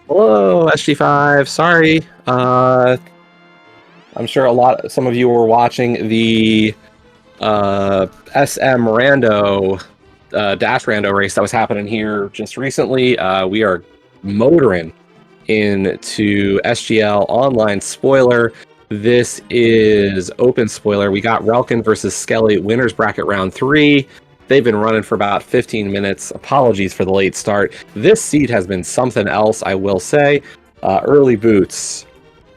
Hello, SG5. Sorry. I'm sure some of you were watching the SM Rando Dash Rando race that was happening here just recently. We are motoring into SGL Online Spoiler. This is open spoiler. We got Relkin versus Skele winners bracket round 3. They've been running for about 15 minutes. Apologies for the late start. This seed has been something else, I will say. Early boots,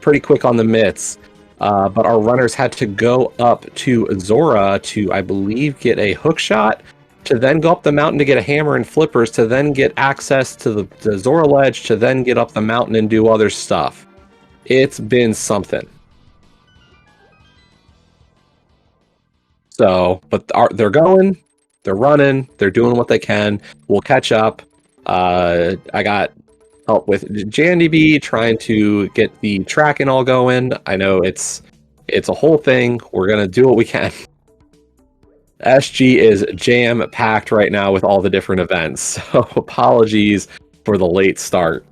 pretty quick on the mitts. But our runners had to go up to Zora to, I believe, get a hook shot, to then go up the mountain to get a hammer and flippers, to then get access to the Zora ledge, to then get up the mountain and do other stuff. It's been something. So, but they're going, they're running, they're doing what they can. We'll catch up. I got help with JandyB trying to get the tracking all going. I know it's a whole thing. We're gonna do what we can. SG is jam-packed right now with all the different events, so apologies for the late start.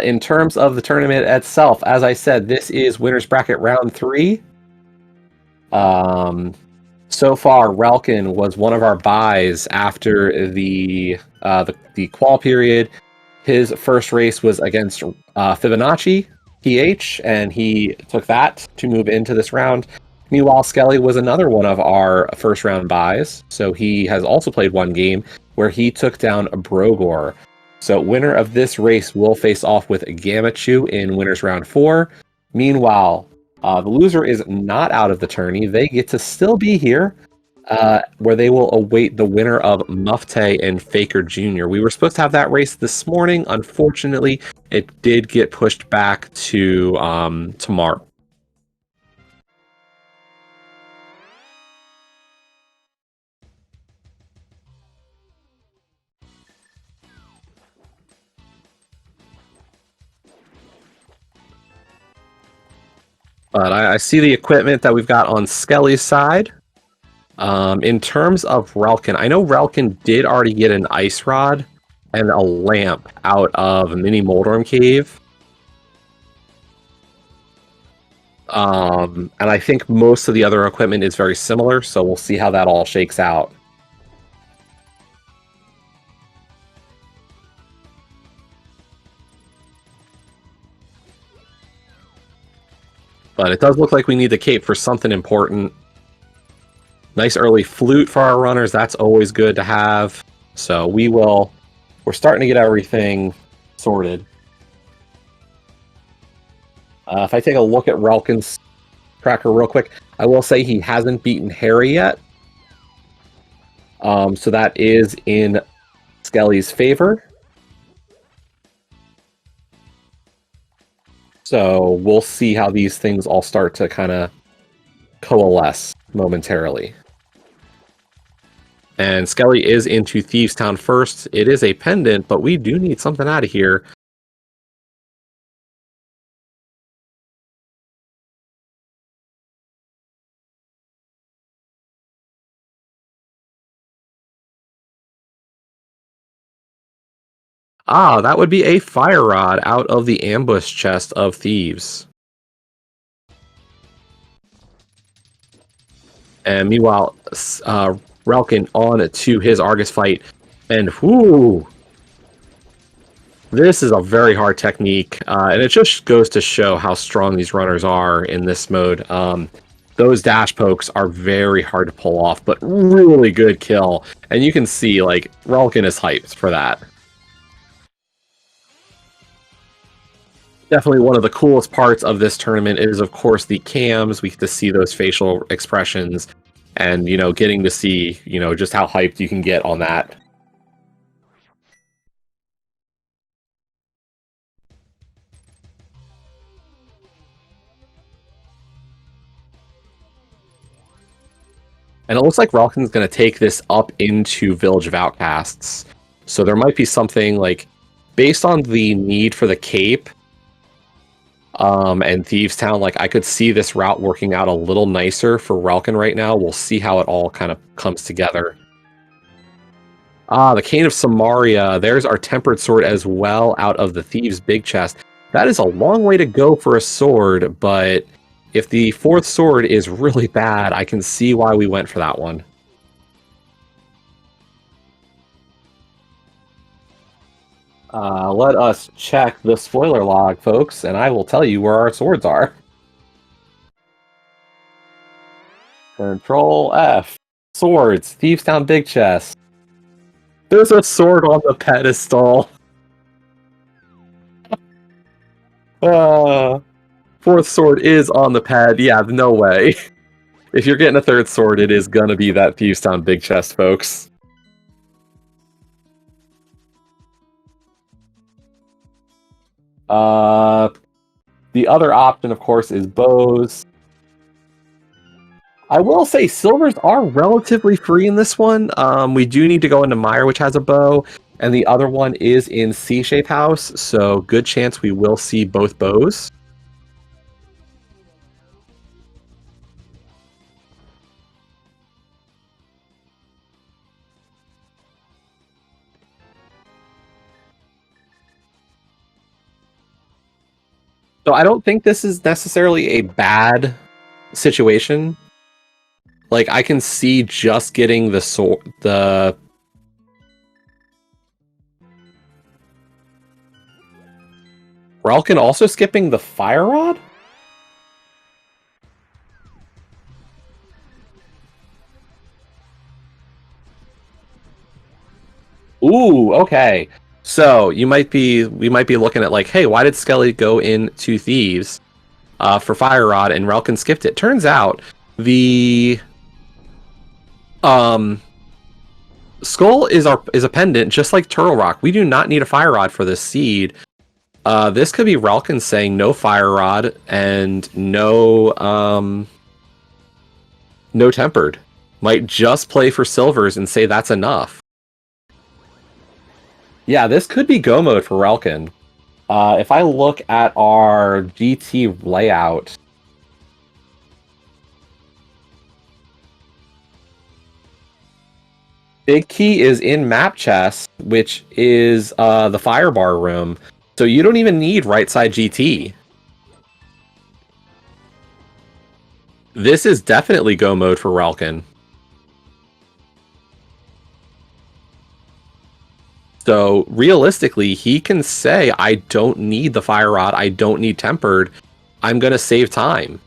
In terms of the tournament itself, as I said, this is winners bracket round 3. So far, Relkin was one of our buys after the qual period. His first race was against Fibonacci PH, and he took that to move into this round. Meanwhile, Skele was another one of our first round buys, so he has also played one game where he took down Brogor. So winner of this race will face off with Gamachu in winners round 4. Meanwhile, the loser is not out of the tourney. They get to still be here, where they will await the winner of Mufte and Faker Jr. We were supposed to have that race this morning. Unfortunately, it did get pushed back to tomorrow. But I see the equipment that we've got on Skele's side. In terms of Relkin, I know Relkin did already get an ice rod and a lamp out of Mini Moldorm Cave. And I think most of the other equipment is very similar, so we'll see how that all shakes out. But it does look like we need the cape for something important. Nice early flute for our runners. That's always good to have. So we're starting to get everything sorted. If I take a look at Relkin's tracker real quick, I will say he hasn't beaten Harry yet. So that is in Skele's favor. So we'll see how these things all start to kind of coalesce momentarily. And Skele is into Thieves Town first. It is a pendant, but we do need something out of here. Ah, that would be a fire rod out of the ambush chest of Thieves. And meanwhile, Relkin on to his Argus fight. And whoo! This is a very hard technique, and it just goes to show how strong these runners are in this mode. Those dash pokes are very hard to pull off, but really good kill. And you can see, like, Relkin is hyped for that. Definitely one of the coolest parts of this tournament is, of course, the cams. We get to see those facial expressions and, you know, getting to see, you know, just how hyped you can get on that. And it looks like Relkin's going to take this up into Village of Outcasts. So there might be something like based on the need for the cape, and Thieves Town, like I could see this route working out a little nicer for Relkin right now. We'll see how it all kind of comes together. Ah, the Cane of Samaria. There's our Tempered Sword as well out of the Thieves' big chest. That is a long way to go for a sword, but if the fourth sword is really bad, I can see why we went for that one. Let us check the spoiler log, folks, and I will tell you where our swords are. Control F. Swords. Thieves Town Big Chest. There's a sword on the pedestal. Fourth sword is on the pad. Yeah, no way. If you're getting a third sword, it is gonna be that Thieves Town Big Chest, folks. The other option, of course, is bows. I will say silvers are relatively free in this one. We do need to go into Mire, which has a bow, and the other one is in C-Shape House, so good chance we will see both bows. So I don't think this is necessarily a bad situation. Like I can see just getting the sword, the Relkin also skipping the Fire Rod? Ooh, okay. So we might be looking at like, hey, why did Skele go into Thieves for Fire Rod and Relkin skipped it? Turns out the Skull is a pendant, just like Turtle Rock. We do not need a Fire Rod for this seed. This could be Relkin saying no Fire Rod and no Tempered. Might just play for silvers and say that's enough. Yeah, this could be go mode for Relkin. If I look at our GT layout, Big Key is in Map Chest, which is the Firebar room. So you don't even need right side GT. This is definitely go mode for Relkin. So realistically, he can say, I don't need the Fire Rod, I don't need Tempered. I'm going to save time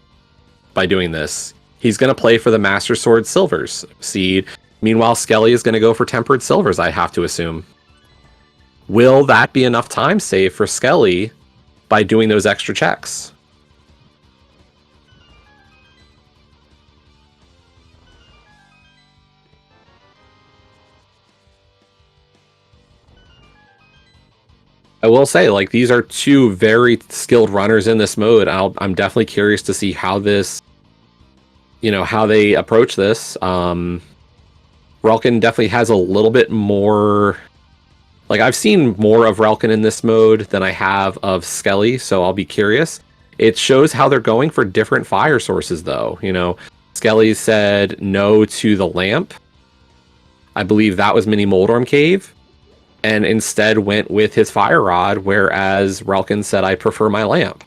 by doing this. He's going to play for the Master Sword Silvers seed. Meanwhile, Skele is going to go for Tempered Silvers, I have to assume. Will that be enough time save for Skele by doing those extra checks? I will say, like, these are two very skilled runners in this mode. I'm definitely curious to see how this, how they approach this. Relkin definitely has a little bit more. Like, I've seen more of Relkin in this mode than I have of Skele, so I'll be curious. It shows how they're going for different fire sources, though. Skele said no to the lamp. I believe that was Mini Moldorm Cave. And instead went with his Fire Rod, whereas Relkin said, I prefer my lamp.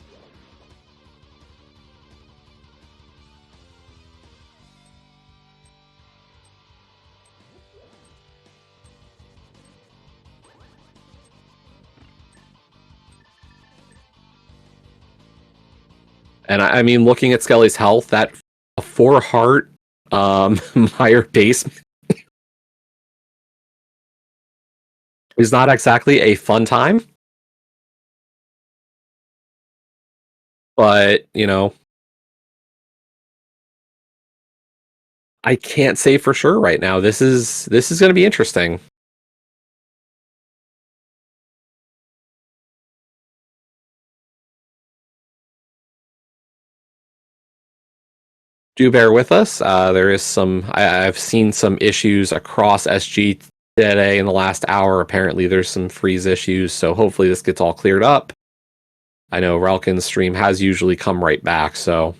And I mean, looking at Skele's health, that 4-heart Mire basement is not exactly a fun time. But, I can't say for sure right now. This is going to be interesting. Do bear with us. There is I've seen some issues across SG Skele in the last hour. Apparently there's some freeze issues, so hopefully this gets all cleared up. I know relkin's stream has usually come right back, so...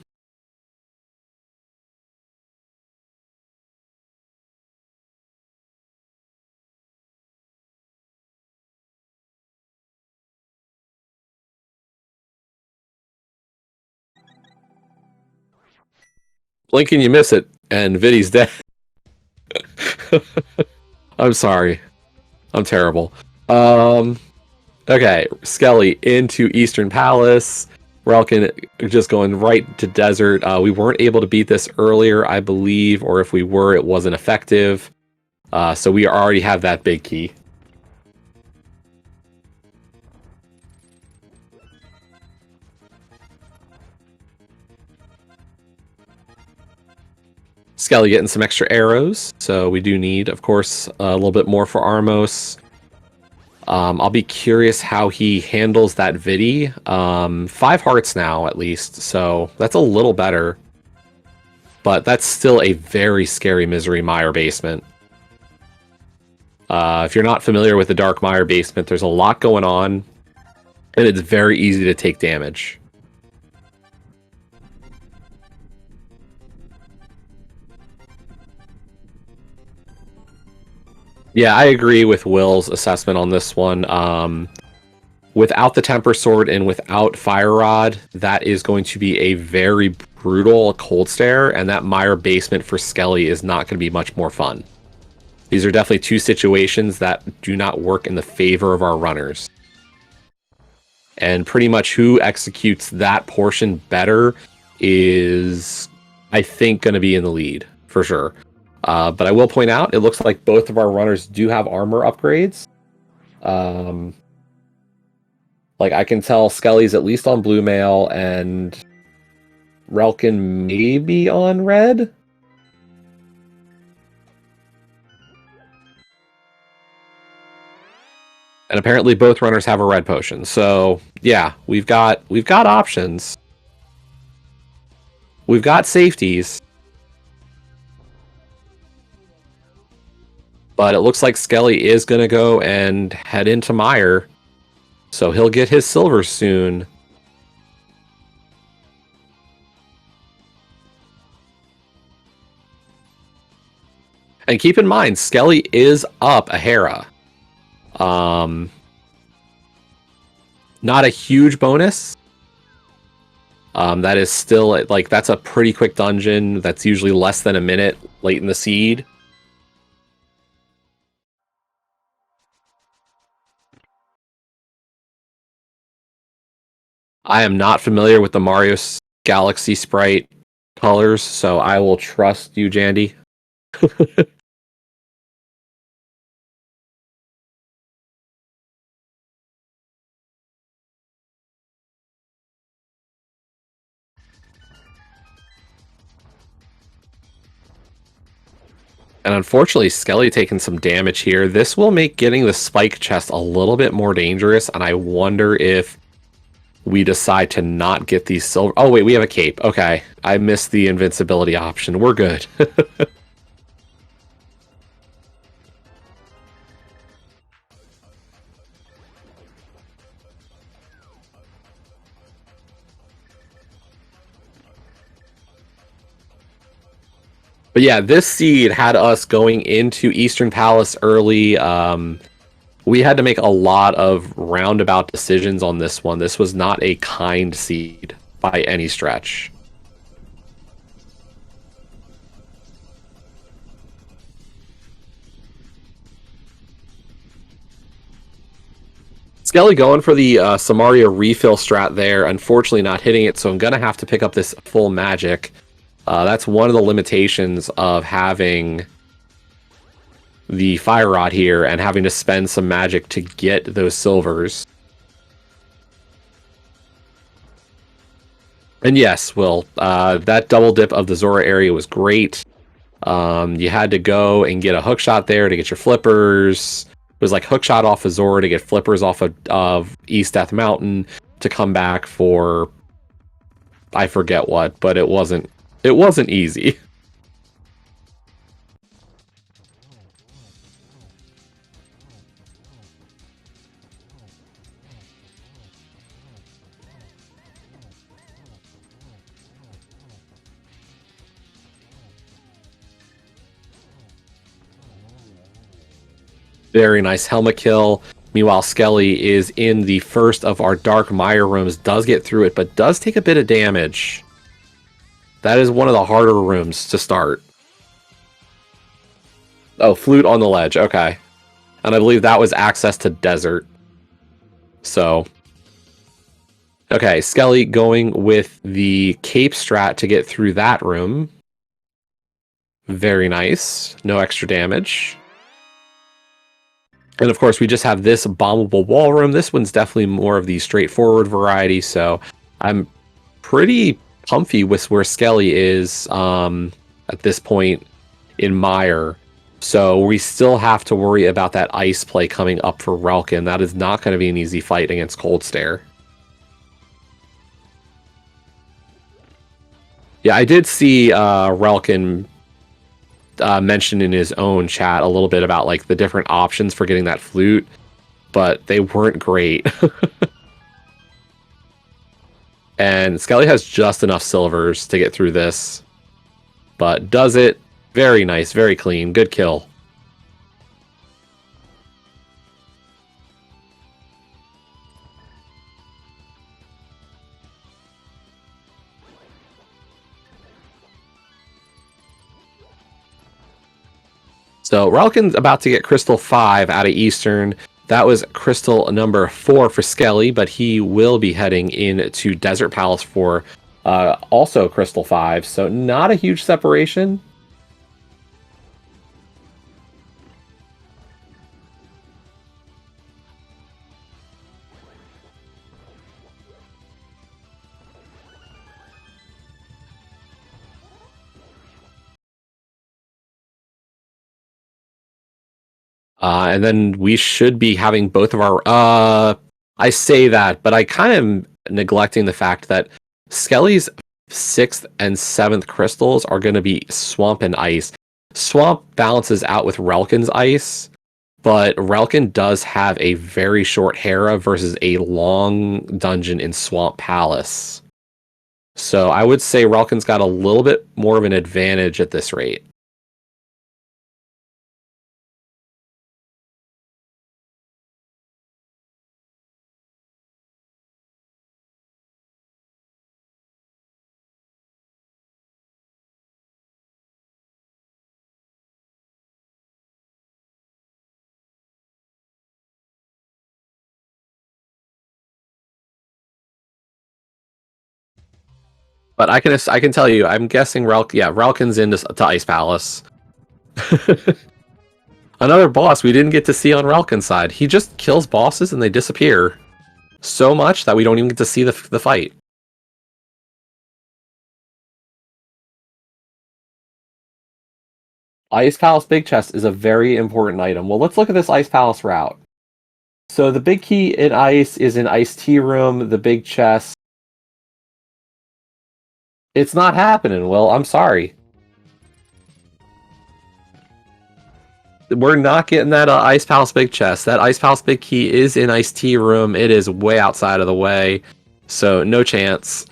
Blink and you miss it, and Viddy's dead. I'm sorry. I'm terrible. Okay, Skele into Eastern Palace. Relkin just going right to Desert. We weren't able to beat this earlier, I believe, or if we were, it wasn't effective. So we already have that big key. Skele getting some extra arrows, so we do need, of course, a little bit more for Armos. I'll be curious how he handles that Viddy. 5 hearts now, at least, so that's a little better. But that's still a very scary Misery Mire basement. If you're not familiar with the Dark Mire basement, there's a lot going on, and it's very easy to take damage. Yeah, I agree with Will's assessment on this one. Without the Temper Sword and without Fire Rod, that is going to be a very brutal Cold Stare, and that Mire basement for Skele is not going to be much more fun. These are definitely two situations that do not work in the favor of our runners. And pretty much who executes that portion better is, I think, going to be in the lead, for sure. But I will point out, it looks like both of our runners do have armor upgrades. Like, I can tell Skele's at least on blue mail, and relkin maybe on red? And apparently both runners have a red potion. So, yeah, we've got options. We've got safeties. But it looks like Skele is going to go and head into Mire. So he'll get his silver soon. And keep in mind, Skele is up a Hera. Not a huge bonus. That is still, like, that's a pretty quick dungeon. That's usually less than a minute late in the seed. I am not familiar with the Mario Galaxy sprite colors, so I will trust you, Jandy. And unfortunately, Skele taking some damage here. This will make getting the spike chest a little bit more dangerous, and I wonder if we decide to not get these silver... Oh, wait, we have a cape. Okay, I missed the invincibility option. We're good. But yeah, this seed had us going into Eastern Palace early. We had to make a lot of roundabout decisions on this one. This was not a kind seed by any stretch. Skele going for the Samaria refill strat there. Unfortunately not hitting it, so I'm going to have to pick up this full magic. That's one of the limitations of having the Fire Rod here and having to spend some magic to get those silvers. And yes, Will, that double dip of the Zora area was great. You had to go and get a hookshot there to get your flippers. It was like hookshot off of Zora to get flippers off of East Death Mountain to come back for... I forget what, but it wasn't easy. Very nice helmet kill. Meanwhile, Skele is in the first of our Dark Mire rooms, does get through it, but does take a bit of damage. That is one of the harder rooms to start. Oh, flute on the ledge, okay. And I believe that was access to desert. So, okay, Skele going with the cape strat to get through that room. Very nice. No extra damage. And of course, we just have this bombable wall room. This one's definitely more of the straightforward variety, so I'm pretty comfy with where Skele is at this point in Mire. So we still have to worry about that ice play coming up for Relkin. That is not going to be an easy fight against Cold Stare. Yeah, I did see Relkin mention in his own chat a little bit about like the different options for getting that flute, but they weren't great. And Skele has just enough silvers to get through this, but does it. Very nice, very clean, good kill. So Relkin's about to get Crystal 5 out of Eastern. That was Crystal number 4 for Skele, but he will be heading into Desert Palace for also Crystal 5. So not a huge separation. And then we should be having both of our... I say that, but I kind of am neglecting the fact that Skele's 6th and 7th crystals are going to be Swamp and Ice. Swamp balances out with Relkin's Ice, but Relkin does have a very short Hera versus a long dungeon in Swamp Palace. So I would say Relkin's got a little bit more of an advantage at this rate. But I can tell you, I'm guessing Relkin's into to Ice Palace. Another boss we didn't get to see on Relkin's side. He just kills bosses and they disappear so much that we don't even get to see the fight. Ice Palace Big Chest is a very important item. Well, let's look at this Ice Palace route. So the big key in Ice is in Ice Tea Room, the big chest. It's not happening, Will. I'm sorry. We're not getting that Ice Palace Big Chest. That Ice Palace Big Key is in Ice Tea Room. It is way outside of the way, so no chance.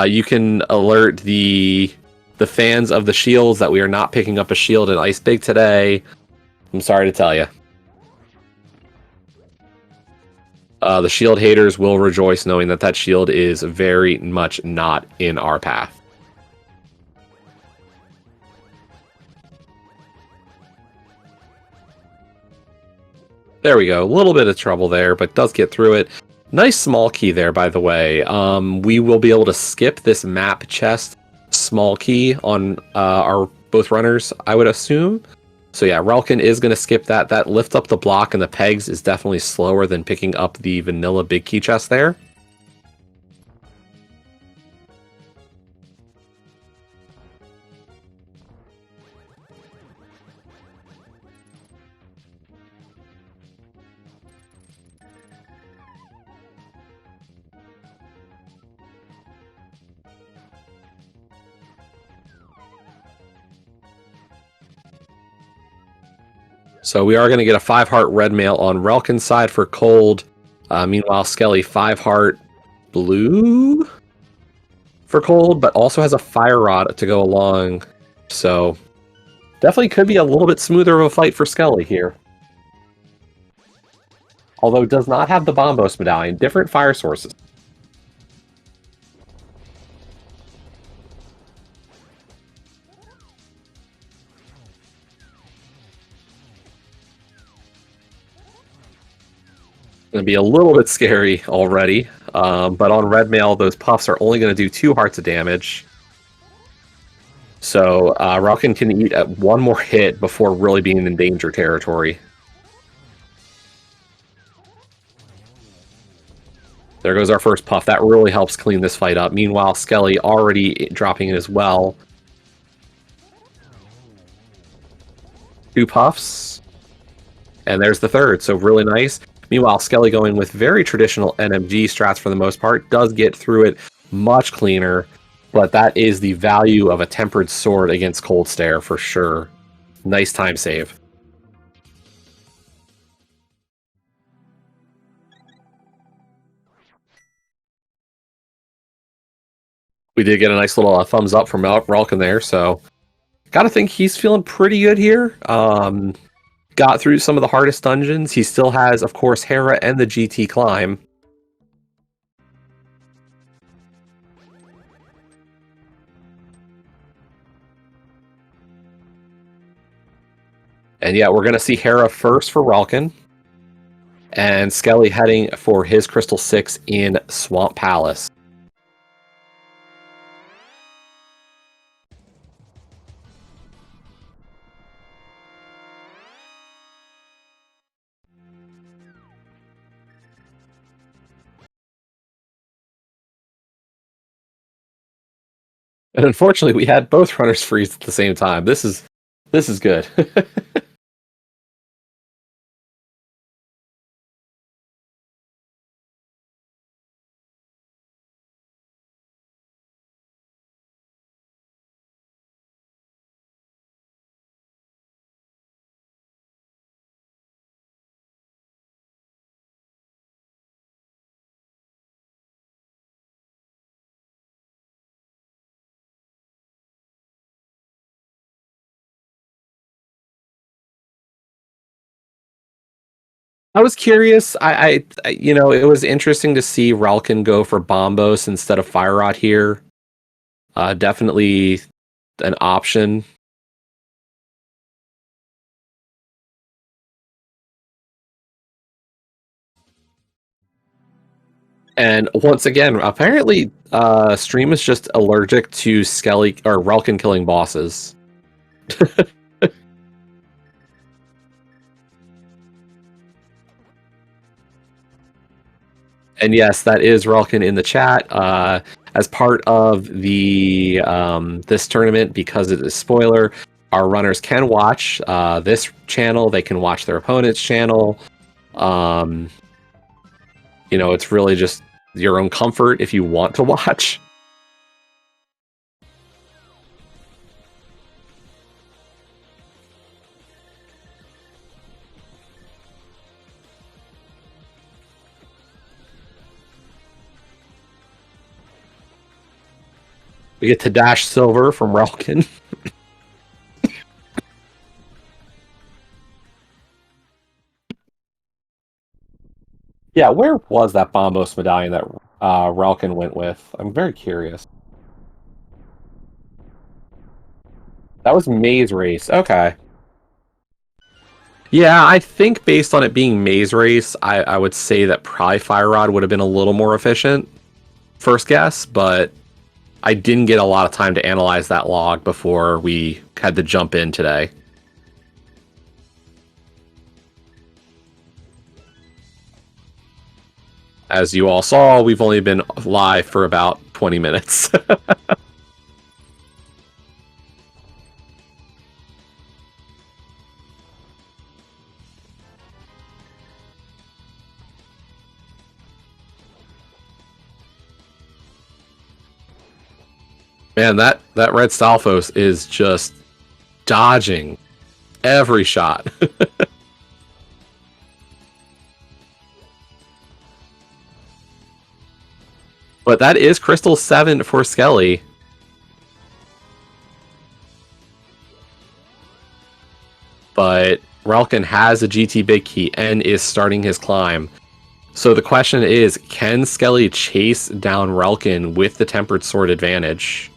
You can alert the fans of the shields that we are not picking up a shield in Ice Big today. I'm sorry to tell you. The shield haters will rejoice knowing that that shield is very much not in our path. There we go. A little bit of trouble there, but does get through it. Nice small key there, by the way. We will be able to skip this map chest small key on our both runners, I would assume. So yeah, Relkin is going to skip that. That lift up the block and the pegs is definitely slower than picking up the vanilla big key chest there. So we are going to get a 5-heart red mail on Relkin's side for cold. Meanwhile, Skele 5-heart blue for cold, but also has a fire rod to go along. So definitely could be a little bit smoother of a fight for Skele here. Although does not have the Bombos medallion, different fire sources. Going to be a little bit scary already, but on red mail, those puffs are only going to do 2 hearts of damage. So relkin can eat at 1 more hit before really being in danger territory. There goes our first puff. That really helps clean this fight up. Meanwhile, Skele already dropping in as well. 2 puffs. And there's the third, so really nice. Meanwhile, Skele going with very traditional NMG strats for the most part, does get through it much cleaner, but that is the value of a Tempered Sword against Cold Stare for sure. Nice time save. We did get a nice little thumbs up from relkin there, so gotta think he's feeling pretty good here. Got through some of the hardest dungeons. He still has, of course, Hera and the GT climb. And yeah, we're going to see Hera first for relkin. And Skele heading for his Crystal 6 in Swamp Palace. And unfortunately, we had both runners freeze at the same time. This is good. I was curious. You know, it was interesting to see relkin go for Bombos instead of Fire Rod here. Definitely an option. And once again, apparently, Stream is just allergic to Skele or relkin killing bosses. And yes, that is relkin in the chat. As part of the this tournament, because it is spoiler, our runners can watch this channel. They can watch their opponent's channel. You know, it's really just your own comfort if you want to watch. We get to dash silver from relkin. Yeah, where was that Bombos medallion that relkin went with? I'm very curious. That was Maze Race. Okay. Yeah, I think based on it being Maze Race, I would say that probably Fire Rod would have been a little more efficient. First guess, but I didn't get a lot of time to analyze that log before we had to jump in today. As you all saw, we've only been live for about 20 minutes. Man, that red Stalfos is just dodging every shot. But that is Crystal 7 for Skele. Relkin has a GT big key and is starting his climb. So the question is, can Skele chase down Relkin with the Tempered Sword advantage?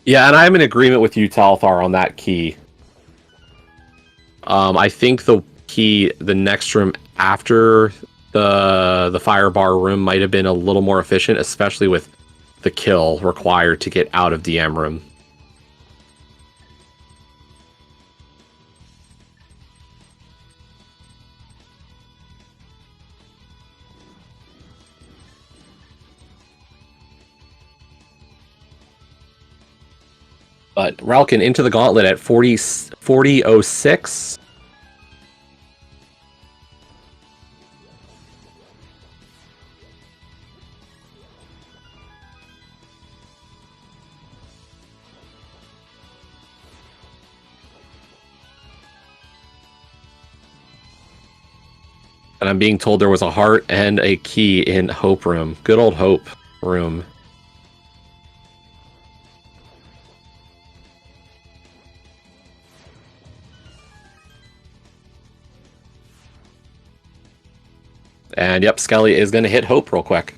Yeah, and I'm in agreement with you, Talthar, on that key. I think the key, the next room after the fire bar room, might have been a little more efficient, especially with the kill required to get out of DM room. But Relkin into the gauntlet at 40.06. And I'm being told there was a heart and a key in Hope Room. Good old Hope Room. And yep, Skele is going to hit Hope real quick.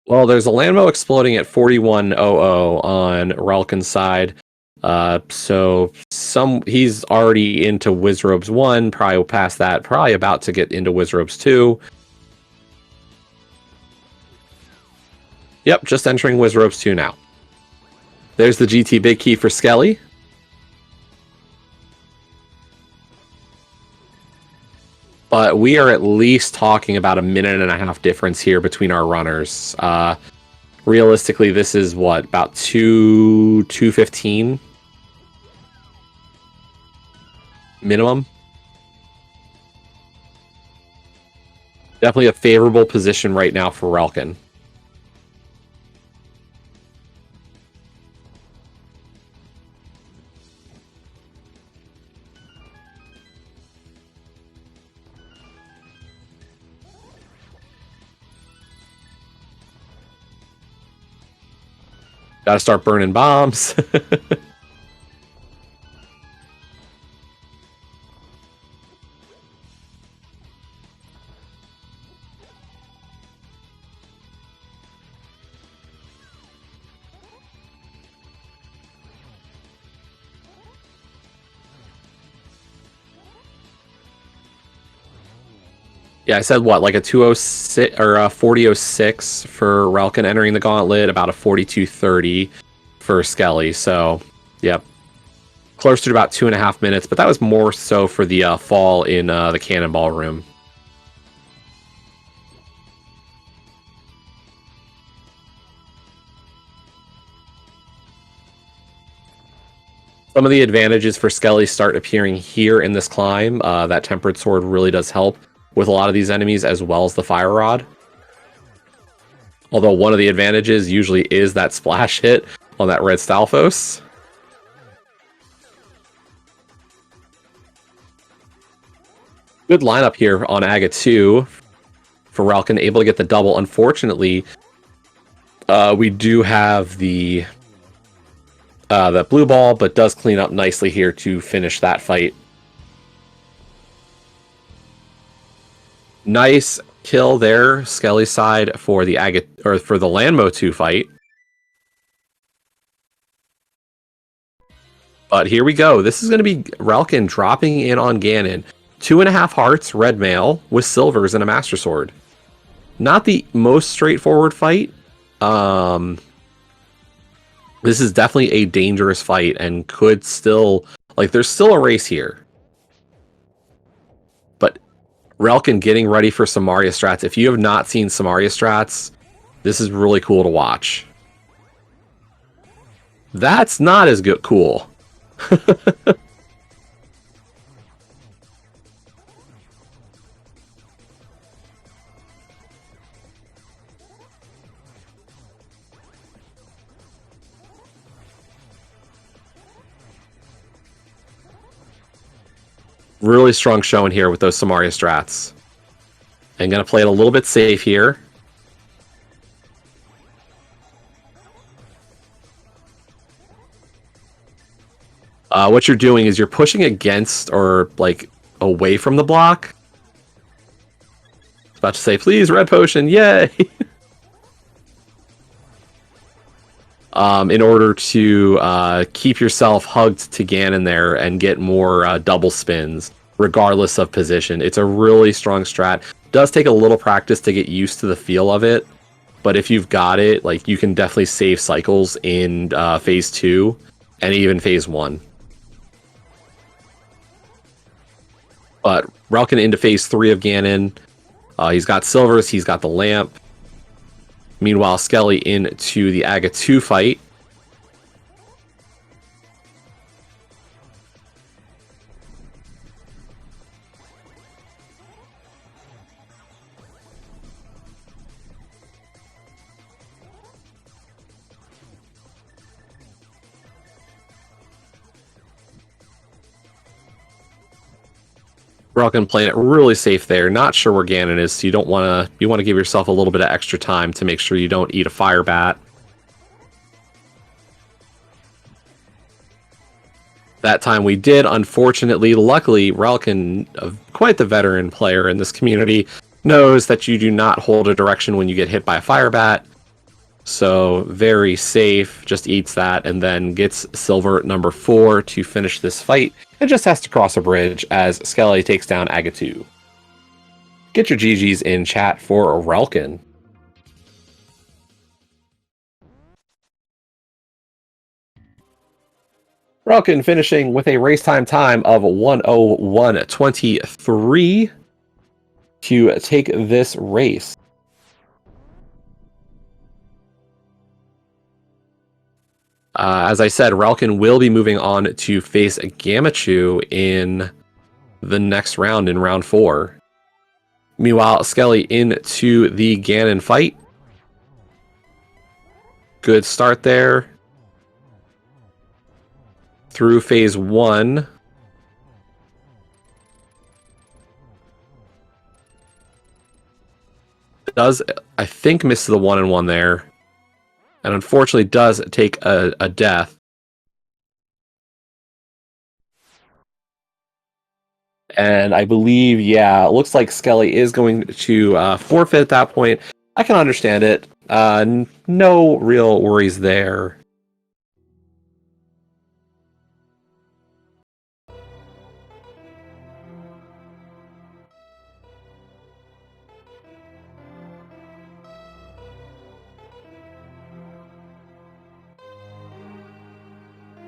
Well, there's a Landmo exploding at 41.00 on Relkin's side. So he's already into Wizrobes 1, probably past that, probably about to get into Wizrobes 2. Yep, just entering Wizrobes 2 now. There's the GT big key for Skele. But we are at least talking about a minute and a half difference here between our runners. Realistically, this is what, about 2:15 minimum. Definitely a favorable position right now for Relkin. Gotta start burning bombs. Yeah, I said what, like a 206 or a 40.06 for Relkin entering the gauntlet, about a 42.30 for Skele. So, yep, close to about 2.5 minutes, but that was more so for the fall in the cannonball room. Some of the advantages for Skele start appearing here in this climb. That Tempered Sword really does help with a lot of these enemies, as well as the Fire Rod. Although one of the advantages usually is that splash hit on that red Stalfos. Good lineup here on Aga 2 for Relkin, able to get the double. Unfortunately, we do have the blue ball, but does clean up nicely here to finish that fight. Nice kill there, Skele's side for the for the Landmo 2 fight. But here we go. This is going to be Relkin dropping in on Ganon. 2.5 hearts, red mail, with silvers and a Master Sword. Not the most straightforward fight. This is definitely a dangerous fight and could still, like, there's still a race here. But Relkin getting ready for Samaria strats. If you have not seen Samaria strats, this is really cool to watch. That's not as good. Cool. Really strong showing here with those Samaria strats. And going to play it a little bit safe here. What you're doing is you're pushing against or like away from the block. I was about to say, please, red potion, yay! In order to keep yourself hugged to Ganon there and get more double spins, regardless of position. It's a really strong strat. Does take a little practice to get used to the feel of it, but if you've got it, like you can definitely save cycles in phase 2 and even phase 1. But Relkin into phase 3 of Ganon. He's got silvers, he's got the lamp. Meanwhile, Skele into the Aga 2 fight. Relkin playing it really safe there. Not sure where Ganon is, so you don't want to. You want to give yourself a little bit of extra time to make sure you don't eat a fire bat. That time we did, unfortunately. Luckily, Relkin, quite the veteran player in this community, knows that you do not hold a direction when you get hit by a fire bat. So very safe, just eats that and then gets silver number 4 to finish this fight. And just has to cross a bridge as Skele takes down Aga 2. Get your GGs in chat for Relkin. Relkin finishing with a race time of 1:01:23 to take this race. As I said, Relkin will be moving on to face Gamachu in the next round, in round 4. Meanwhile, Skele into the Ganon fight. Good start there. Through phase 1. Does, I think, miss the 1-1 there. And unfortunately does take a death. And I believe, yeah, it looks like Skele is going to forfeit at that point. I can understand it. No real worries there.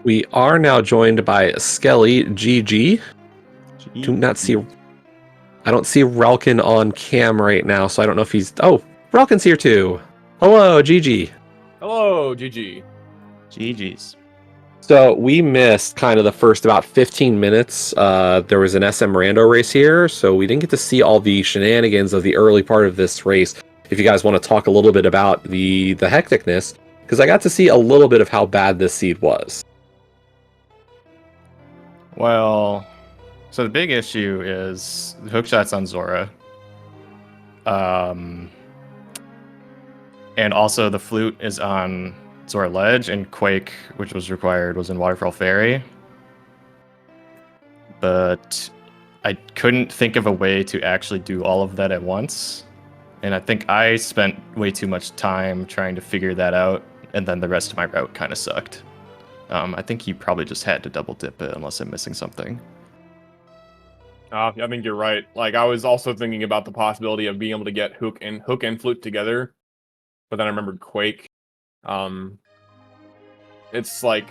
We are now joined by Skele GG. Do not see. I don't see Relkin on cam right now, so I don't know if he's. Oh, Relkin's here too. Hello, GG. Hello, GG. GG's. So we missed kind of the first about 15 minutes. There was an SM Rando race here, so we didn't get to see all the shenanigans of the early part of this race. If you guys want to talk a little bit about the hecticness, because I got to see a little bit of how bad this seed was. Well, so the big issue is the hook shots on Zora. And also the flute is on Zora Ledge, and Quake, which was required, was in Waterfall Ferry. But I couldn't think of a way to actually do all of that at once. And I think I spent way too much time trying to figure that out, and then the rest of my route kind of sucked. I think you probably just had to double dip it unless I'm missing something. I think you're right. Like, I was also thinking about the possibility of being able to get hook and flute together, but then I remembered Quake. It's like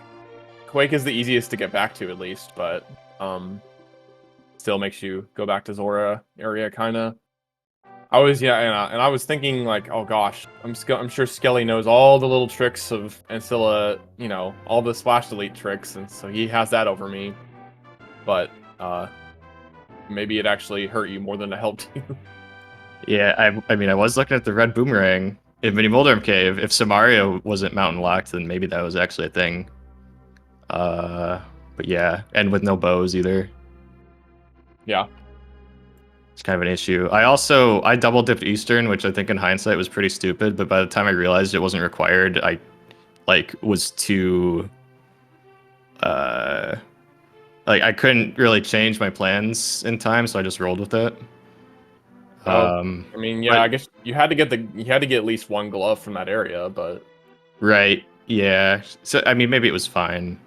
Quake is the easiest to get back to, at least, but still makes you go back to Zora area kind of. And I was thinking, like, oh gosh, I'm sure Skele knows all the little tricks of Ancilla, you know, all the splash delete tricks, and so he has that over me. But maybe it actually hurt you more than it helped you. Yeah, I mean, I was looking at the red boomerang in Mini Moldorm Cave. If Samaria wasn't mountain locked, then maybe that was actually a thing. But yeah, and with no bows either. Yeah. It's kind of an issue. I double dipped Eastern, which I think in hindsight was pretty stupid, but by the time I realized it wasn't required, I was too I couldn't really change my plans in time, so I just rolled with it. I mean, yeah, but- I guess you had to get at least one glove from that area, but Right. Yeah. So I mean, maybe it was fine.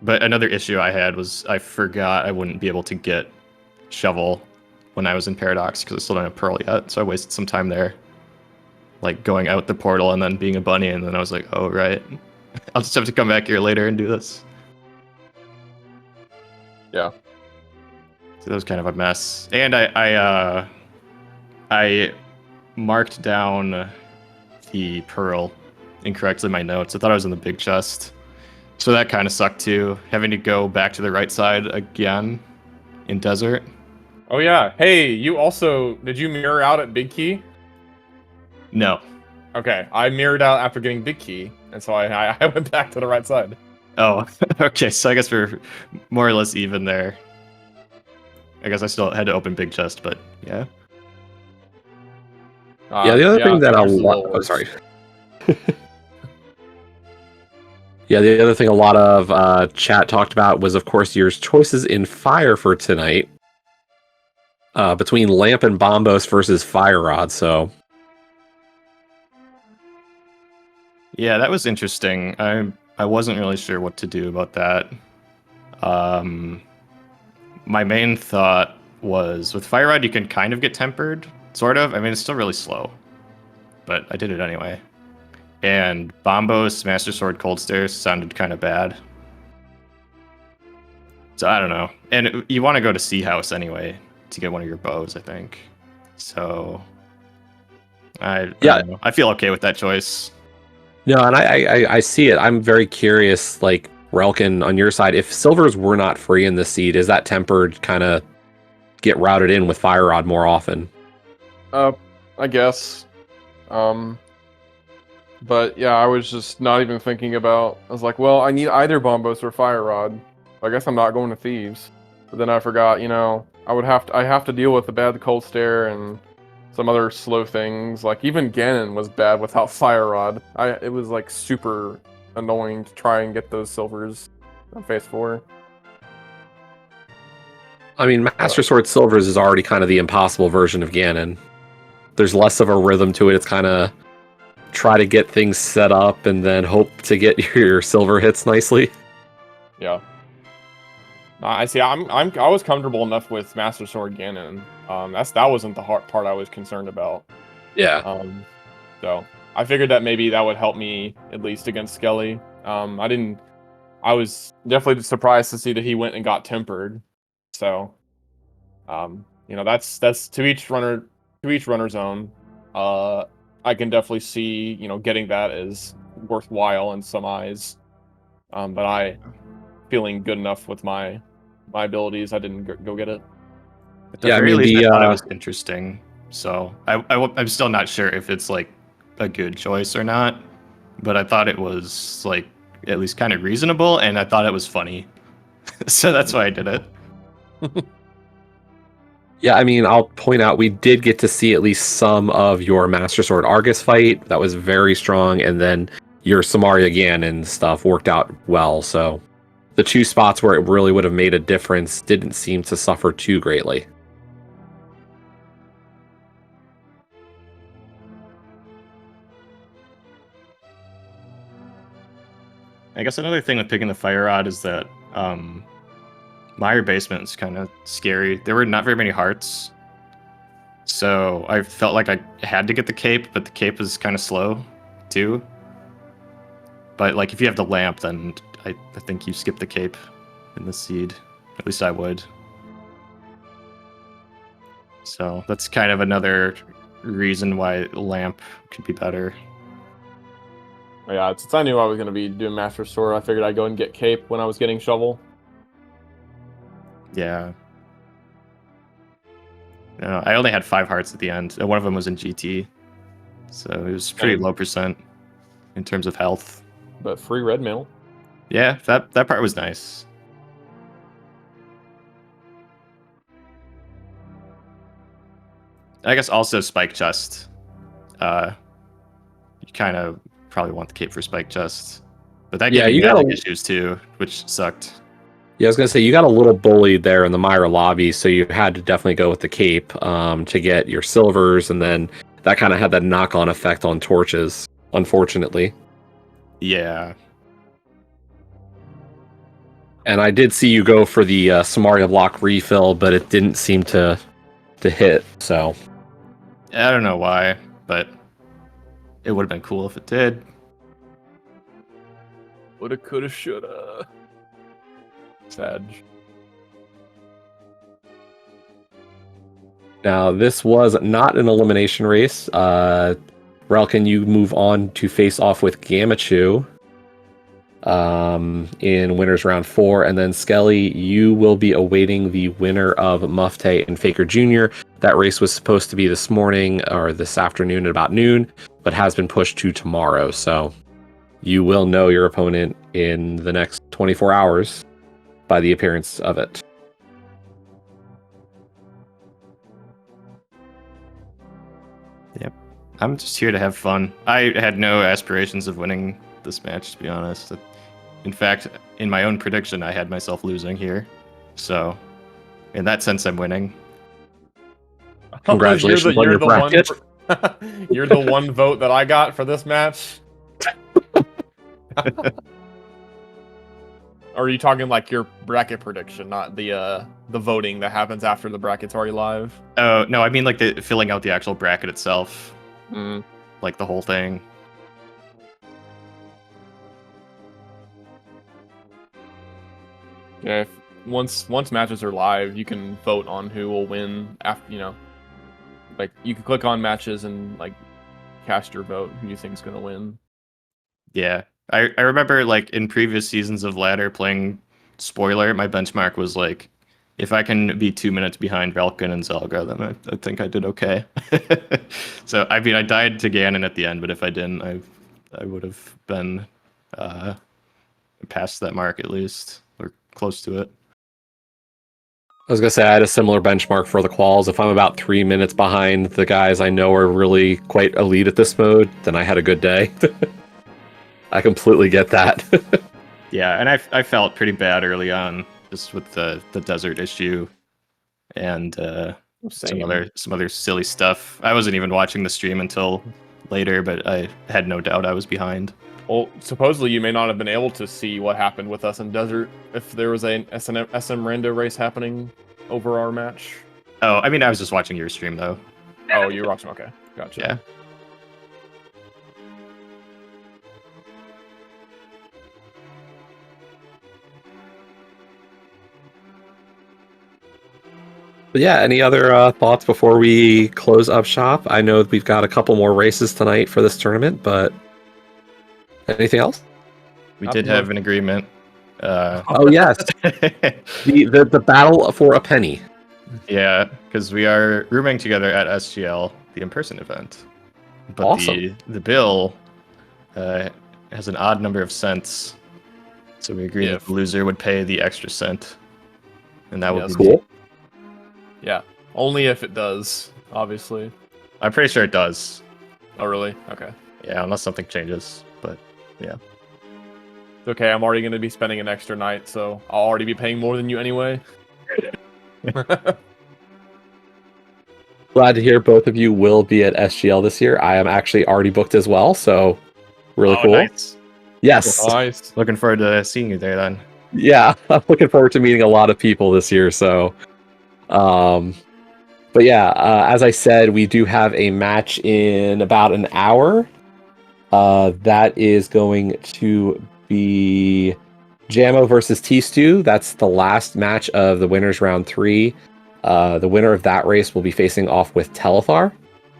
But another issue I had was I forgot I wouldn't be able to get shovel when I was in Paradox because I still don't have Pearl yet. So I wasted some time there, like going out the portal and then being a bunny, and then I was like, oh right, I'll just have to come back here later and do this. yeah. So that was kind of a mess. And I marked down the Pearl incorrectly in my notes. I thought I was in the big chest. So that kind of sucked too, having to go back to the right side again in desert. Oh yeah. Hey, did you mirror out at Big Key? No. Okay, I mirrored out after getting Big Key, and so I went back to the right side. Oh, okay. So I guess we're more or less even there. I guess I still had to open big chest, but yeah. Yeah, the other thing that yours is a little oh, worse. sorry. Yeah, the other thing a lot of chat talked about was, of course, your choices in fire for tonight. Between Lamp and Bombos versus Fire Rod, so... Yeah, that was interesting. I wasn't really sure what to do about that. My main thought was with Fire Rod you can kind of get tempered, sort of. I mean, it's still really slow, but I did it anyway. And Bombos, Master Sword, Cold Stairs sounded kind of bad. So I don't know. And you want to go to Sea House anyway to get one of your bows, I think. So I don't know. I feel okay with that choice. No, and I see it. I'm very curious, like, Relkin, on your side, if silvers were not free in this seed, is that tempered kind of get routed in with Fire Rod more often? I guess. But yeah, I was just not even thinking about. I was like, well, I need either Bombos or Fire Rod. I guess I'm not going to Thieves. But then I forgot, I have to deal with the bad Cold Stare and some other slow things. Like even Ganon was bad without Fire Rod. It was like super annoying to try and get those silvers on phase 4. I mean, Master Sword Silvers is already kind of the impossible version of Ganon. There's less of a rhythm to it. It's kind of try to get things set up and then hope to get your silver hits nicely. Yeah. I see. I was comfortable enough with Master Sword Ganon. That wasn't the hard part I was concerned about. Yeah. So I figured that maybe that would help me at least against Skele. I was definitely surprised to see that he went and got tempered. So, that's to each runner's own. I can definitely see, getting that is worthwhile in some eyes. But I feeling good enough with my abilities, I didn't go get it. At the very least, I thought it was interesting. So I'm still not sure if it's like a good choice or not, but I thought it was like at least kind of reasonable, and I thought it was funny. So that's why I did it. Yeah, I mean, I'll point out we did get to see at least some of your Master Sword Argus fight. That was very strong, and then your Samaria Ganon stuff worked out well, so the two spots where it really would have made a difference didn't seem to suffer too greatly. I guess another thing with picking the Fire Rod is that Mire Basement is kind of scary. There were not very many hearts, so I felt like I had to get the cape, but the cape is kind of slow too. But like if you have the lamp, then I think you skip the cape in the seed. At least I would. So that's kind of another reason why lamp could be better. Yeah, since I knew I was going to be doing Master Sword, I figured I'd go and get Cape when I was getting Shovel. Yeah. No, I only had 5 hearts at the end, and one of them was in GT. So it was pretty low percent in terms of health. But free red mail. Yeah, that part was nice. I guess also Spike Chest. You kind of probably want the cape for Spike Chest. But that Yeah, gave you you got magic a- issues too, which sucked. Yeah, I was gonna say you got a little bullied there in the Myra lobby, so you had to definitely go with the cape to get your silvers, and then that kind of had that knock-on effect on torches, unfortunately. Yeah. And I did see you go for the Samaria block refill, but it didn't seem to hit. So I don't know why, but it would have been cool if it did. Woulda, coulda, shoulda. Sad. now this was not an elimination race. Relkin, you move on to face off with Gamachu in winners round 4, and then Skele, you will be awaiting the winner of Mufte and Faker Jr. That race was supposed to be this morning or this afternoon at about noon, but has been pushed to tomorrow. So you will know your opponent in the next 24 hours by the appearance of it. I'm just here to have fun. I had no aspirations of winning this match, to be honest. In fact, in my own prediction, I had myself losing here. So, in that sense, I'm winning. Congratulations on your bracket. You're the one vote that I got for this match. Or are you talking like your bracket prediction, not the voting that happens after the bracket's already live? Oh, no, I mean like the filling out the actual bracket itself. Mm. Like the whole thing. Yeah, once matches are live, you can vote on who will win after, like you can click on matches and like cast your vote who you think is going to win. Yeah. I remember like in previous seasons of Ladder playing Spoiler, my benchmark was like, if I can be 2 minutes behind Relkin and Zelga, then I think I did okay. So, I mean, I died to Ganon at the end, but if I didn't, I would have been past that mark at least, or close to it. I was going to say I had a similar benchmark for the quals. If I'm about 3 minutes behind the guys I know are really quite elite at this mode, then I had a good day. I completely get that. Yeah, and I felt pretty bad early on, just with the desert issue and some other silly stuff. I wasn't even watching the stream until later, but I had no doubt I was behind. Well, supposedly you may not have been able to see what happened with us in Desert if there was a SM rando race happening over our match. Oh, I mean, I was just watching your stream though. Oh, you were watching? Okay, gotcha. Yeah. But yeah, any other thoughts before we close up shop? I know we've got a couple more races tonight for this tournament, but anything else? We did have an agreement. Oh yes, the battle for a penny. Yeah, because we are rooming together at SGL, the in-person event. But Awesome. the bill has an odd number of cents, so we agreed that the loser would pay the extra cent, and that would be cool. Yeah, only if it does, obviously. I'm pretty sure it does. Oh, really? Okay. Yeah, unless something changes, but yeah. It's okay, I'm already going to be spending an extra night, so I'll already be paying more than you anyway. Glad to hear both of you will be at SGL this year. I am actually already booked as well, so really cool. Nice. Yes. Nice. Looking forward to seeing you there then. Yeah, I'm looking forward to meeting a lot of people this year, so but yeah, as I said, we do have a match in about an hour. That is going to be Jamo versus T-Stew. That's the last match of the winners round 3. The winner of that race will be facing off with Telethar.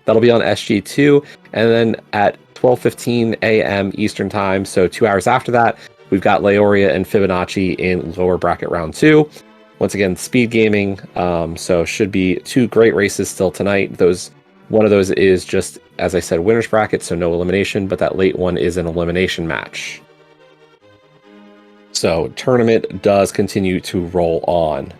That'll be on SG2, and then at 12:15 a.m. Eastern time, so 2 hours after that, we've got Leoria and Fibonacci in lower bracket round 2. Once again, Speedgaming, so should be 2 great races still tonight. One of those is just, as I said, winner's bracket, so no elimination, but that late one is an elimination match. So tournament does continue to roll on.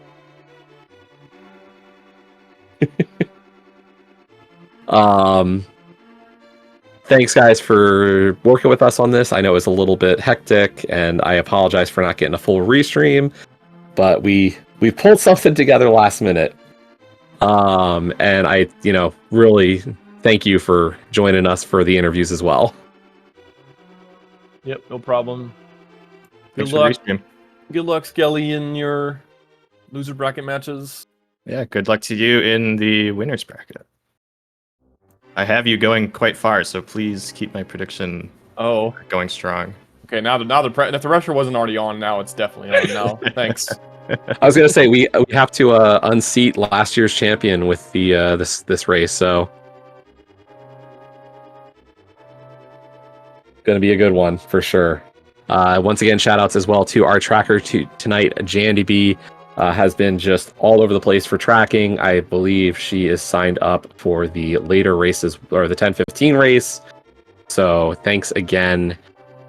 Thanks, guys, for working with us on this. I know it was a little bit hectic, and I apologize for not getting a full restream, but we pulled something together last minute. And I, really thank you for joining us for the interviews as well. Yep, no problem. Good Thanks for luck. restream. Good luck, Skele, in your loser bracket matches. Yeah, good luck to you in the winners bracket. I have you going quite far, so please keep my prediction Oh, going strong. okay. Now if the pressure wasn't already on, now it's definitely on. Now, thanks. I was gonna say we have to unseat last year's champion with the this race, so gonna be a good one for sure. Once again, shout outs as well to our tracker tonight, Jandy B. Has been just all over the place for tracking. I believe she is signed up for the later races, or the 10-15 race. So thanks again.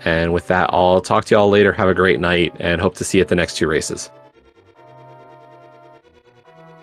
And with that, I'll talk to y'all later. Have a great night, and hope to see you at the next 2 races.